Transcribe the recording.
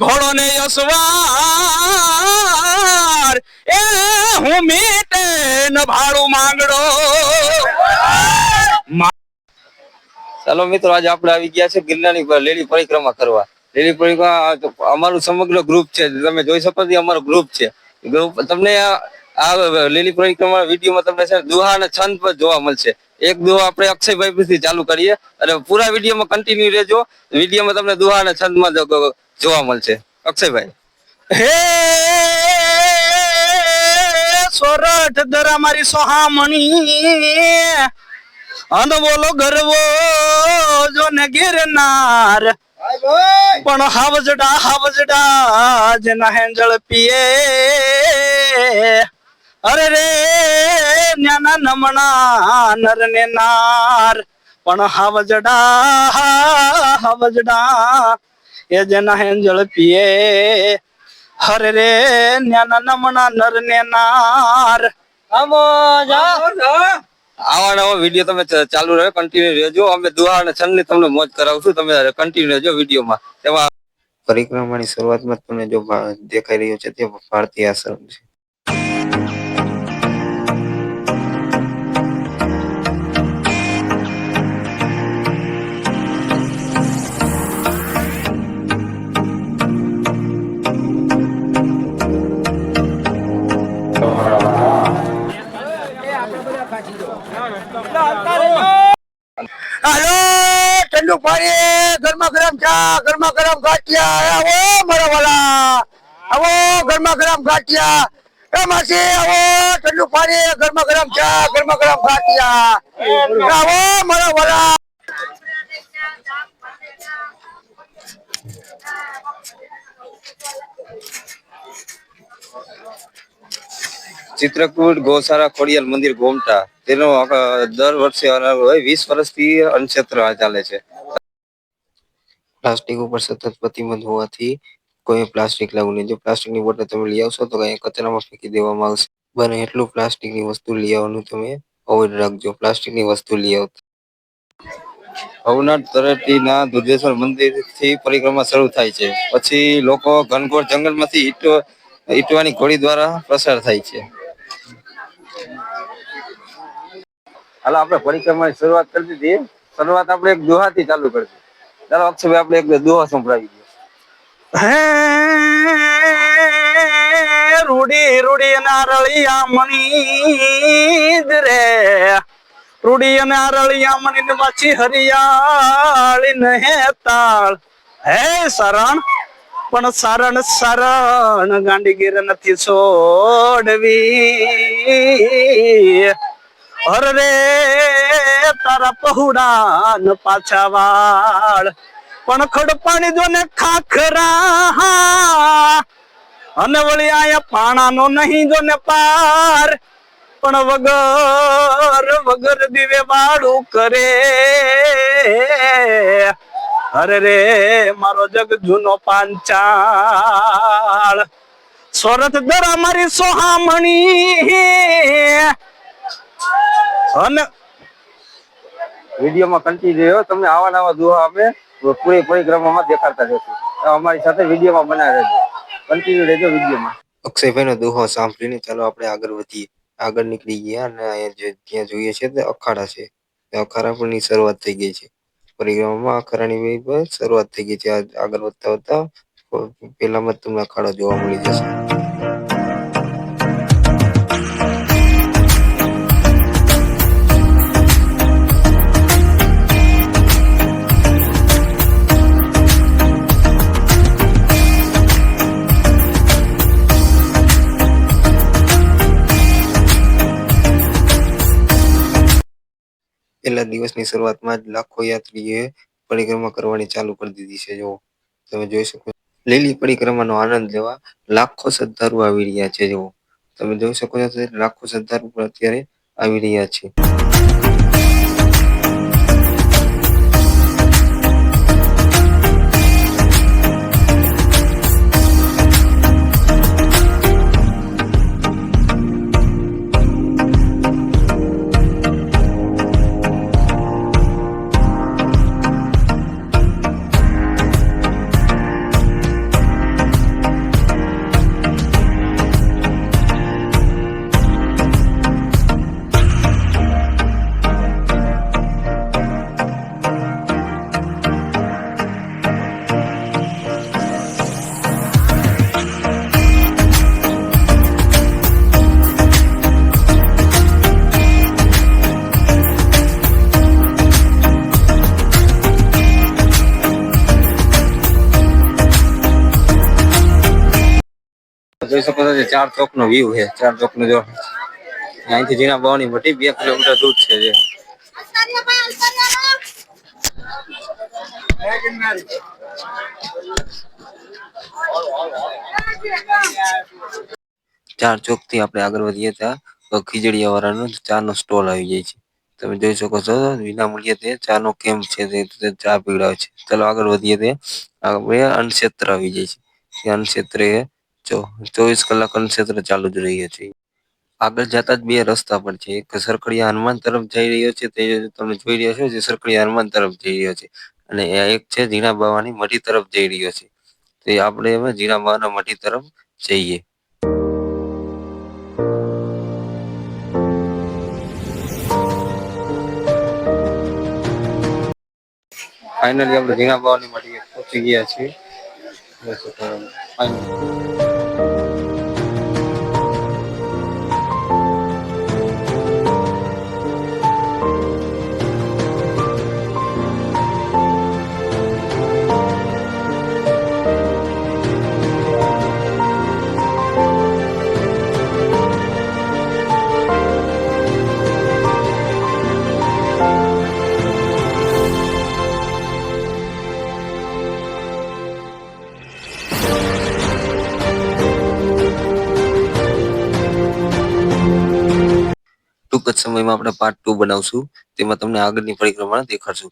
ઘોડો ને અસવાર એ હું મીટે ન ભાડું માંગડો. ચાલો મિત્રો, આજે આપણે આવી ગયા છે ગિરનારની લીલી પરિક્રમા કરવા. લીલી પરિક્રમા અમારું સમગ્ર ગ્રુપ છે, તમે જોઈ શકો છો અમારું ગ્રુપ છે. ગ્રુપ તમને આ લીલી પરિક્રમા વિડીયોમાં તમને છે દુહા અને છંદ પર જોવા મળશે. એક દુહા આપણે અક્ષયભાઈ પરથી ચાલુ કરીએ અને પૂરા વિડીયોમાં કન્ટિન્યુ રહેજો. વિડીયોમાં તમને દુહા અને છંદમાં જોવા મળશે. અક્ષયભાઈ. હે સોરઠ દરા મારી સોહામણી અને બોલો ગરવો જો ને ગિરનાર પણ હાવજડા જેના હેંજળ પીએ અરે રે ન્યાના નમણા નર ને નાર પણ હાવજડા એ જેના હેંજળ પીએ હરે રે ન્યાના નમણા નર ને નાર. આવા નવા વિડીયો તમે ચાલુ રહે, કન્ટિન્યુ રહેજો. અમે દુહા અને છંદ ની તમને મોજ કરાવશું, તમે કન્ટિન્યુ રહેજો વિડીયોમાં. તેમાં પરિક્રમાની શરૂઆતમાં તમને જો દેખાઈ રહ્યું છે તે ભારતીય આશ્રમ છે. હાલો ઠંડુ પાણી, ગરમા ગરમ ચા, ગરમા ગરમ ગાંઠિયા. આવો મારા વાલા, આવો ગરમા ગરમ ગાંઠિયા. એ માસી આવો ઠંડુ પાણી, ગરમા ગરમ ચા, ગરમા ગરમ ગાંઠિયા. આવો મારા વાલા. ચિત્રકૂટ ગૌશાળા ખોડિયાર મંદિર ગોમટા, તેનો દર વર્ષે 20 વર્ષથી અન્નક્ષેત્ર ચાલે છે. પ્લાસ્ટિક ઉપર સતત પ્રતિબંધ હોવાથી કોઈ પ્લાસ્ટિક લાવવું નહીં. જો પ્લાસ્ટિકની બોટલ તમે લઈ આવશો તો કઈ કચરામાં ફેંકી દેવામાં આવશે. બને એટલું પ્લાસ્ટિકની વસ્તુ લઈ આવવાનું તમે અવોઇડ રાખજો. પ્લાસ્ટિકની વસ્તુ લઈ આવતા. ભવનાથ તળેટીના દુધેશ્વર મંદિરથી પરિક્રમા શરૂ થાય છે. પછી લોકો ઘનઘોર જંગલમાંથી ઈંટવાની ઘોડી દ્વારા પસાર થાય છે. હાલો, આપણે પરિક્રમાની શરૂઆત કરી દીધી. શરૂઆત આપણે એક દુહાથી ચાલુ કરી. ચાલો અક્ષયભાઈ, આપણે એક દુહા સંભળાવી દઈએ. હે રૂડી રૂડી નારળિયા મણી રે, રૂડી નારળિયા મણી માછી હરિયાળી ને તાળ. હે શરણ પણ શરણ શરણ ગાંડીગીર નથી છોડવી. હર રે તારા પહુડા ન પાછા વાળ પણ ખડપાણી જો ને ખાખરા અને વળી આયા પાણા નો નહીં જો ને પાર પણ વગર વગર દીવે વાળું કરે. અરે રે મારો જગ જૂનો પાંચાળ સોરઠ દરા મારી સોહામણી. અને વિડીયોમાં કન્ટિન્યુ તમને આવા નવા દુહા અમે પૂરી પરિક્રમામાં દેખાડતા રહેશું. અમારી સાથે વિડીયોમાં બનાવી રહેજો, કન્ટિન્યુ રહેજો વિડીયોમાં. અક્ષયભાઈનો દુહો સાંભળીને ચાલો આપણે આગળ વધીએ. આગળ નીકળી ગયા અને ત્યાં જોઈએ છે તે અખાડા છે. અખાડા પણની શરૂઆત થઈ ગઈ છે. પરિક્રમામાં અખાડાની શરૂઆત થઈ ગઈ છે. આગળ વધતા વધતા પેલામાં તમને અખાડો જોવા મળી જશે. પહેલા દિવસની શરૂઆતમાં જ લાખો યાત્રીઓએ પરિક્રમા કરવાની ચાલુ કરી દીધી છે. જો તમે જોઈ શકો, લીલી પરિક્રમાનો આનંદ લેવા લાખો શ્રદ્ધાળુ આવી રહ્યા છે. જો તમે જોઈ શકો છો, લાખો શ્રદ્ધાળુ પણ અત્યારે આવી રહ્યા છે. જે 4 ચોક નો વ્યૂ છે. 4 ચોક નો જો અહીંથી જીણા બાવાની મઢી 2 કિલોમીટર દૂર છે. જે ચાર ચોક થી આપણે આગળ વધીએ ત્યાં ખીજડીયા વાળાનો ચા નો સ્ટોલ આવી જાય છે. તમે જોઈ શકો છો વિના મૂલ્યે તે ચા નો કેમ્પ છે. તે ચા પીવડાવે છે. ચાલો આગળ વધીએ તે આપણે અન્નક્ષેત્ર આવી જાય છે. અન્નક્ષેત્ર 24 કલાક અન્નક્ષેત્ર ચાલુ જ રહીએ છીએ. આગળ જતા જ 2 રસ્તા પણ છે. એક સરકડીયા હનુમાન તરફ જઈ રહ્યો છે. તે તમે જોઈ રહ્યા છો જે સરકડીયા હનુમાન તરફ જઈ રહ્યો છે. અને એક છે જીણા બાવાની મઢી તરફ જઈ રહ્યો છે. તો આપણે હવે જીણા બાવાના મઢી તરફ જઈએ. ફાઇનલી આપણે જીણા બાવાની મઢીએ પહોંચી ગયા છીએ. ટૂંક જ સમયમાં આપણે પાર્ટ 2 બનાવશું. તેમાં તમને આગળની પરિક્રમા દેખાડશું.